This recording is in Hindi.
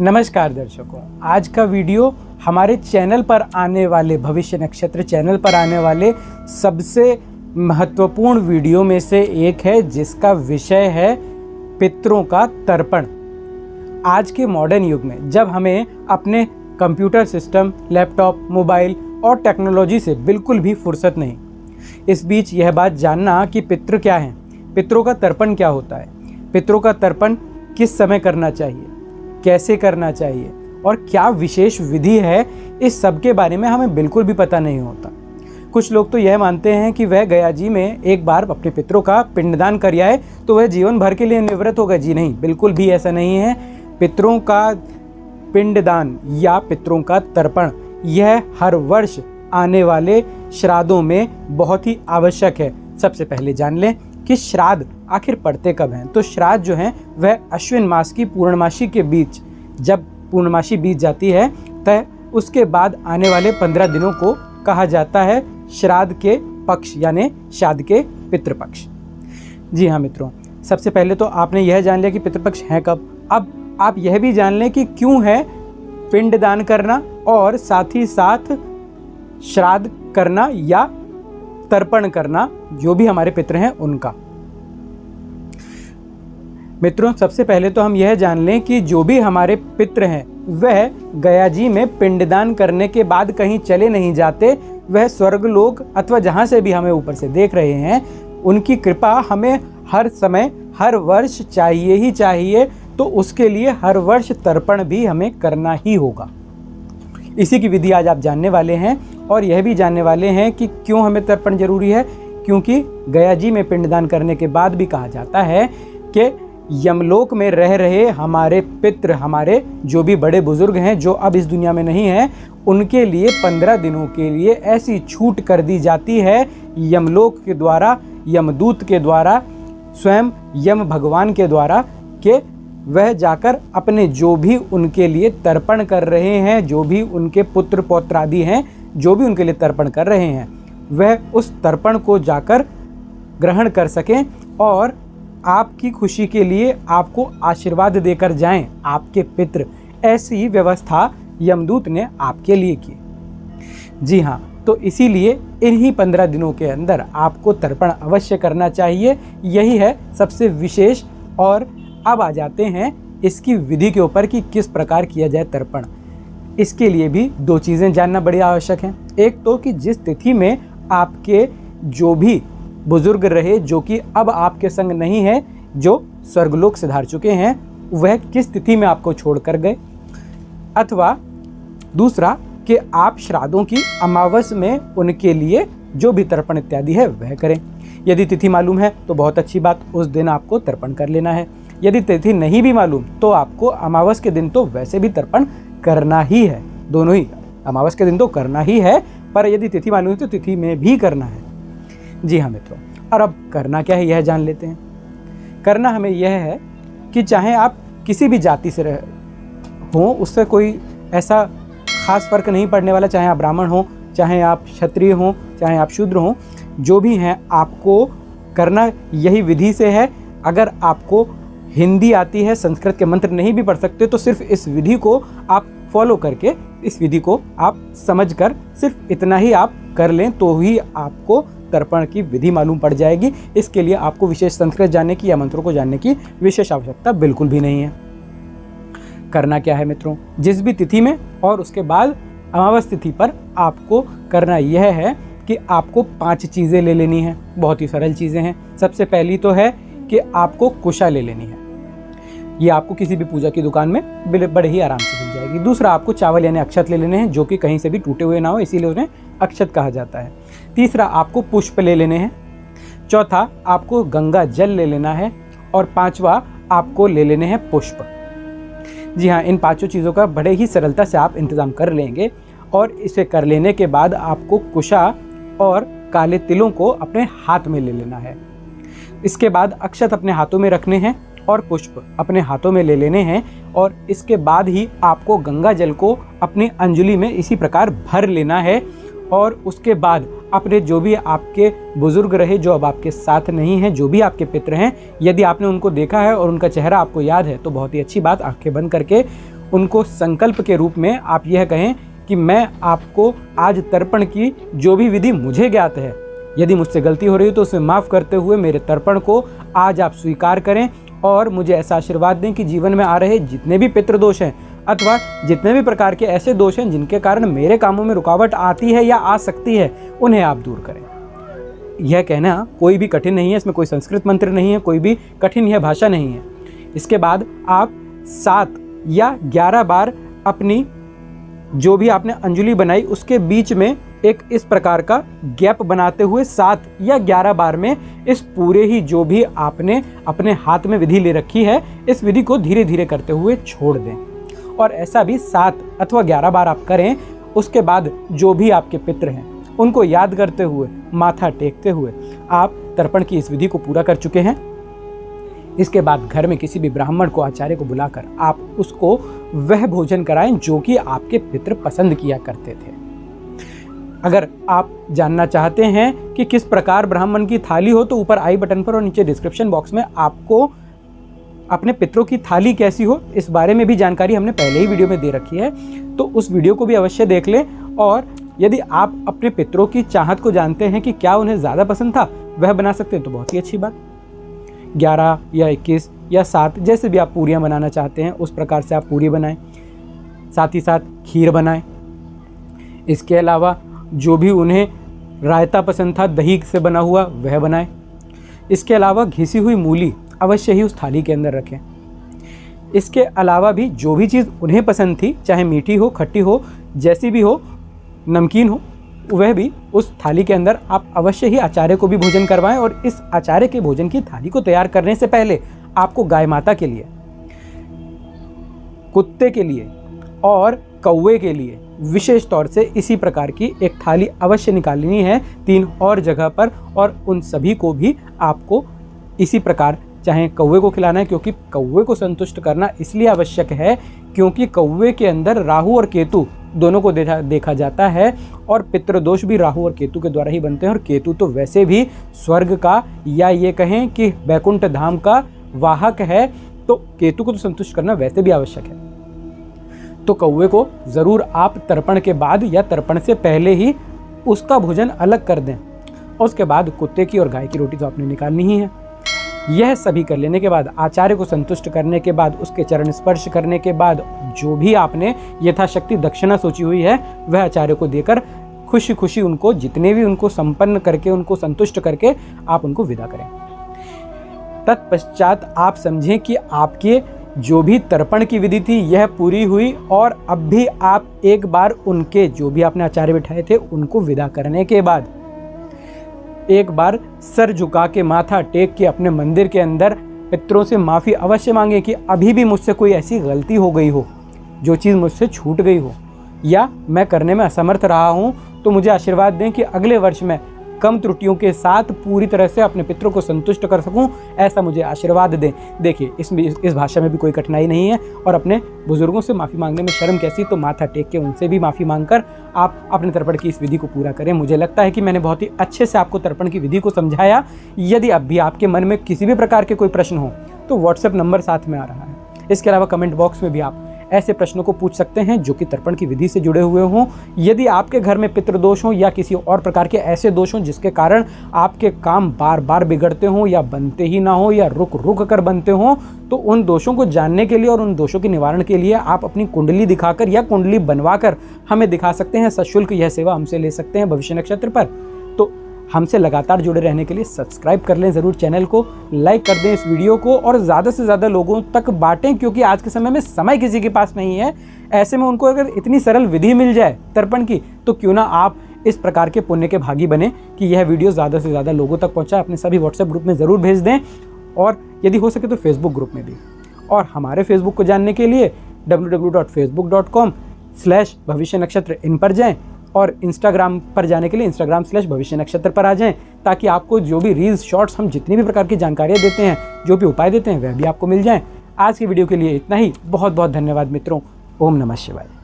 नमस्कार दर्शकों, आज का वीडियो हमारे चैनल पर आने वाले भविष्य नक्षत्र चैनल पर आने वाले सबसे महत्वपूर्ण वीडियो में से एक है, जिसका विषय है पितरों का तर्पण। आज के मॉडर्न युग में जब हमें अपने कंप्यूटर सिस्टम, लैपटॉप, मोबाइल और टेक्नोलॉजी से बिल्कुल भी फुर्सत नहीं, इस बीच यह बात जानना कि पितृ क्या हैं, पितरों का तर्पण क्या होता है, पितरों का तर्पण किस समय करना चाहिए, कैसे करना चाहिए और क्या विशेष विधि है, इस सब के बारे में हमें बिल्कुल भी पता नहीं होता। कुछ लोग तो यह मानते हैं कि वह गया जी में एक बार अपने पितरों का पिंडदान कर आए तो वह जीवन भर के लिए निवृत्त होगा। जी नहीं, बिल्कुल भी ऐसा नहीं है। पितरों का पिंडदान या पितरों का तर्पण यह हर वर्ष आने वाले श्राद्धों में बहुत ही आवश्यक है। सबसे पहले जान लें कि श्राद्ध आखिर पड़ते कब हैं। तो श्राद्ध जो हैं वह अश्विन मास की पूर्णमासी के बीच, जब पूर्णमासी बीत जाती है तय उसके बाद आने वाले 15 दिनों को कहा जाता है श्राद्ध के पक्ष, यानी श्राद्ध के पितृपक्ष। जी हाँ मित्रों, सबसे पहले तो आपने यह जान लिया कि पितृपक्ष हैं कब। अब आप यह भी जान लें कि क्यों है पिंडदान करना और साथ ही साथ श्राद्ध करना या तर्पण करना जो भी हमारे पितृ हैं उनका। मित्रों, सबसे पहले तो हम यह जान लें कि जो भी हमारे पितृ हैं वह गया जी में पिंडदान करने के बाद कहीं चले नहीं जाते। वह स्वर्गलोक अथवा जहाँ से भी हमें ऊपर से देख रहे हैं, उनकी कृपा हमें हर समय हर वर्ष चाहिए ही चाहिए। तो उसके लिए हर वर्ष तर्पण भी हमें करना ही होगा। इसी की विधि आज आप जानने वाले हैं और यह भी जानने वाले हैं कि क्यों हमें तर्पण जरूरी है। क्योंकि गया जी में पिंडदान करने के बाद भी कहा जाता है कि यमलोक में रह रहे हमारे पितृ, हमारे जो भी बड़े बुजुर्ग हैं जो अब इस दुनिया में नहीं हैं, उनके लिए 15 दिनों के लिए ऐसी छूट कर दी जाती है यमलोक के द्वारा, यमदूत के द्वारा, स्वयं यम भगवान के द्वारा, कि वह जाकर अपने जो भी उनके लिए तर्पण कर रहे हैं, जो भी उनके पुत्र पौत्र आदि हैं, जो भी उनके लिए तर्पण कर रहे हैं, वह उस तर्पण को जाकर ग्रहण कर सकें और आपकी खुशी के लिए आपको आशीर्वाद देकर जाएं आपके पितृ। ऐसी व्यवस्था यमदूत ने आपके लिए की। जी हाँ, तो इसीलिए इन्हीं 15 दिनों के अंदर आपको तर्पण अवश्य करना चाहिए। यही है सबसे विशेष। और अब आ जाते हैं इसकी विधि के ऊपर कि किस प्रकार किया जाए तर्पण। इसके लिए भी 2 चीज़ें जानना बड़ी आवश्यक हैं। एक तो कि जिस तिथि में आपके जो भी बुजुर्ग रहे, जो कि अब आपके संग नहीं है, जो स्वर्गलोक सिधार चुके हैं, वह किस तिथि में आपको छोड़कर गए। अथवा दूसरा कि आप श्राद्धों की अमावस में उनके लिए जो भी तर्पण इत्यादि है वह करें। यदि तिथि मालूम है तो बहुत अच्छी बात, उस दिन आपको तर्पण कर लेना है। यदि तिथि नहीं भी मालूम तो आपको अमावस के दिन तो वैसे भी तर्पण करना ही है। दोनों ही, अमावस के दिन तो करना ही है, पर यदि तिथि मालूम है तो तिथि में भी करना है। जी हाँ मित्रों, और अब करना क्या है यह जान लेते हैं। करना हमें यह है कि चाहे आप किसी भी जाति से हों, उससे कोई ऐसा खास फर्क नहीं पड़ने वाला, चाहे आप ब्राह्मण हों, चाहे आप क्षत्रिय हों, चाहे आप शूद्र हों, जो भी हैं आपको करना यही विधि से है। अगर आपको हिंदी आती है, संस्कृत के मंत्र नहीं भी पढ़ सकते, तो सिर्फ इस विधि को आप फॉलो करके, इस विधि को आप समझकर सिर्फ इतना ही आप कर लें तो ही आपको तर्पण की विधि मालूम पड़ जाएगी। इसके लिए आपको विशेष संस्कृत जानने की या मंत्रों को जानने की विशेष आवश्यकता बिल्कुल भी नहीं है। करना क्या है मित्रों, जिस भी तिथि में और उसके बाद अमावस तिथि पर आपको करना यह है कि आपको 5 चीज़ें ले लेनी है। बहुत ही सरल चीज़ें हैं। सबसे पहली तो है कि आपको कुशा ले लेनी है। ये आपको किसी भी पूजा की दुकान में बड़े ही आराम से मिल जाएगी। दूसरा, आपको चावल यानी अक्षत ले लेने हैं, जो कि कहीं से भी टूटे हुए ना हो, इसीलिए उन्हें अक्षत कहा जाता है। तीसरा, आपको पुष्प ले लेने हैं। चौथा, आपको गंगा जल ले लेना है। और 5वां, आपको ले लेने हैं पुष्प। जी हाँ, इन 5 चीज़ों का बड़े ही सरलता से आप इंतज़ाम कर लेंगे। और इसे कर लेने के बाद आपको कुशा और काले तिलों को अपने हाथ में ले लेना है। इसके बाद अक्षत अपने हाथों में रखने हैं और पुष्प अपने हाथों में ले लेने हैं। और इसके बाद ही आपको गंगा जल को अपनी अंजलि में इसी प्रकार भर लेना है। और उसके बाद अपने जो भी आपके बुजुर्ग रहे, जो अब आपके साथ नहीं हैं, जो भी आपके पितृ हैं, यदि आपने उनको देखा है और उनका चेहरा आपको याद है तो बहुत ही अच्छी बात, आंखें बंद करके उनको संकल्प के रूप में आप यह कहें कि मैं आपको आज तर्पण की जो भी विधि मुझे ज्ञात है, यदि मुझसे गलती हो रही है तो उसे माफ़ करते हुए मेरे तर्पण को आज आप स्वीकार करें और मुझे ऐसा आशीर्वाद दें कि जीवन में आ रहे जितने भी पितृदोष हैं अथवा जितने भी प्रकार के ऐसे दोष हैं जिनके कारण मेरे कामों में रुकावट आती है या आ सकती है, उन्हें आप दूर करें। यह कहना कोई भी कठिन नहीं है, इसमें कोई संस्कृत मंत्र नहीं है, कोई भी कठिन यह भाषा नहीं है। इसके बाद आप 7 या 11 बार अपनी जो भी आपने अंजलि बनाई उसके बीच में एक इस प्रकार का गैप बनाते हुए 7 या 11 बार में इस पूरे ही जो भी आपने अपने हाथ में विधि ले रखी है इस विधि को धीरे धीरे करते हुए छोड़ दें। और ऐसा भी 7 अथवा 11 बार आप करें। उसके बाद जो भी आपके पितृ हैं उनको याद करते हुए, माथा टेकते हुए आप तर्पण की इस विधि को पूरा कर चुके हैं। इसके बाद घर में किसी भी ब्राह्मण को, आचार्य को बुलाकर आप उसको वह भोजन कराएं जो कि आपके पितृ पसंद किया करते थे। अगर आप जानना चाहते हैं कि किस प्रकार ब्राह्मण की थाली हो तो ऊपर आई बटन पर और नीचे डिस्क्रिप्शन बॉक्स में आपको अपने पितरों की थाली कैसी हो इस बारे में भी जानकारी हमने पहले ही वीडियो में दे रखी है, तो उस वीडियो को भी अवश्य देख लें। और यदि आप अपने पितरों की चाहत को जानते हैं कि क्या उन्हें ज़्यादा पसंद था वह बना सकते हैं तो बहुत ही अच्छी बात। 11 या 21 या 7 जैसे भी आप पूरियाँ बनाना चाहते हैं उस प्रकार से आप पूरी बनाएं, साथ ही साथ खीर बनाएं। इसके अलावा जो भी उन्हें रायता पसंद था दही से बना हुआ वह बनाएं। इसके अलावा घिसी हुई मूली अवश्य ही उस थाली के अंदर रखें। इसके अलावा भी जो भी चीज़ उन्हें पसंद थी, चाहे मीठी हो, खट्टी हो, जैसी भी हो, नमकीन हो, वह भी उस थाली के अंदर आप अवश्य ही आचार्य को भी भोजन करवाएं। और इस आचार्य के भोजन की थाली को तैयार करने से पहले आपको गाय माता के लिए, कुत्ते के लिए और कौवे के लिए विशेष तौर से इसी प्रकार की एक थाली अवश्य निकालनी है 3 और जगह पर। और उन सभी को भी आपको इसी प्रकार चाहे कौवे को खिलाना है, क्योंकि कौवे को संतुष्ट करना इसलिए आवश्यक है क्योंकि कौवे के अंदर राहु और केतु दोनों को देखा जाता है और पितृदोष भी राहु और केतु के द्वारा ही बनते हैं। और केतु तो वैसे भी स्वर्ग का या ये कहें कि वैकुंठ धाम का वाहक है, तो केतु को तो संतुष्ट करना वैसे भी आवश्यक है। तो कौवे को ज़रूर आप तर्पण के बाद या तर्पण से पहले ही उसका भोजन अलग कर दें। और उसके बाद कुत्ते की और गाय की रोटी तो आपने निकालनी ही है। यह सभी कर लेने के बाद, आचार्य को संतुष्ट करने के बाद, उसके चरण स्पर्श करने के बाद जो भी आपने यथाशक्ति दक्षिणा सोची हुई है वह आचार्य को देकर खुशी खुशी उनको जितने भी उनको संपन्न करके, उनको संतुष्ट करके आप उनको विदा करें। तत्पश्चात आप समझें कि आपके जो भी तर्पण की विधि थी यह पूरी हुई और अब भी आप एक बार उनके जो भी आपने आचार्य बिठाए थे उनको विदा करने के बाद एक बार सर झुका के, माथा टेक के अपने मंदिर के अंदर पितरों से माफ़ी अवश्य मांगे कि अभी भी मुझसे कोई ऐसी गलती हो गई हो, जो चीज़ मुझसे छूट गई हो या मैं करने में असमर्थ रहा हूँ, तो मुझे आशीर्वाद दें कि अगले वर्ष में कम त्रुटियों के साथ पूरी तरह से अपने पितरों को संतुष्ट कर सकूं, ऐसा मुझे आशीर्वाद दें। देखिए इस भाषा में भी कोई कठिनाई नहीं है और अपने बुजुर्गों से माफ़ी मांगने में शर्म कैसी, तो माथा टेक के उनसे भी माफ़ी मांगकर आप अपने तर्पण की इस विधि को पूरा करें। मुझे लगता है कि मैंने बहुत ही अच्छे से आपको तर्पण की विधि को समझाया। यदि अब भी आपके मन में किसी भी प्रकार के कोई प्रश्न हो तो व्हाट्सएप नंबर साथ में आ रहा है। इसके अलावा कमेंट बॉक्स में भी आप ऐसे प्रश्नों को पूछ सकते हैं जो कि तर्पण की विधि से जुड़े हुए हों। यदि आपके घर में पितृदोष हो या किसी और प्रकार के ऐसे दोष हों जिसके कारण आपके काम बार बार बिगड़ते हों या बनते ही ना हो या रुक रुक कर बनते हों, तो उन दोषों को जानने के लिए और उन दोषों के निवारण के लिए आप अपनी कुंडली दिखाकर या कुंडली बनवाकर हमें दिखा सकते हैं। सशुल्क यह सेवा हमसे ले सकते हैं भविष्य नक्षत्र पर। तो हमसे लगातार जुड़े रहने के लिए सब्सक्राइब कर लें ज़रूर चैनल को, लाइक कर दें इस वीडियो को और ज़्यादा से ज़्यादा लोगों तक बांटें, क्योंकि आज के समय में समय किसी के पास नहीं है। ऐसे में उनको अगर इतनी सरल विधि मिल जाए तर्पण की, तो क्यों ना आप इस प्रकार के पुण्य के भागी बने कि यह वीडियो ज़्यादा से ज़्यादा लोगों तक पहुँचाए। अपने सभी व्हाट्सएप ग्रुप में ज़रूर भेज दें और यदि हो सके तो फेसबुक ग्रुप में भी। और हमारे फेसबुक को जानने के लिए www.facebook.com/भविष्य इन पर जाएँ और इंस्टाग्राम पर जाने के लिए instagram/भविष्य पर आ जाएं, ताकि आपको जो भी रील्स, शॉर्ट्स, हम जितनी भी प्रकार की जानकारियाँ देते हैं, जो भी उपाय देते हैं, वह भी आपको मिल जाएं। आज की वीडियो के लिए इतना ही। बहुत बहुत धन्यवाद मित्रों। ओम नमः शिवाय।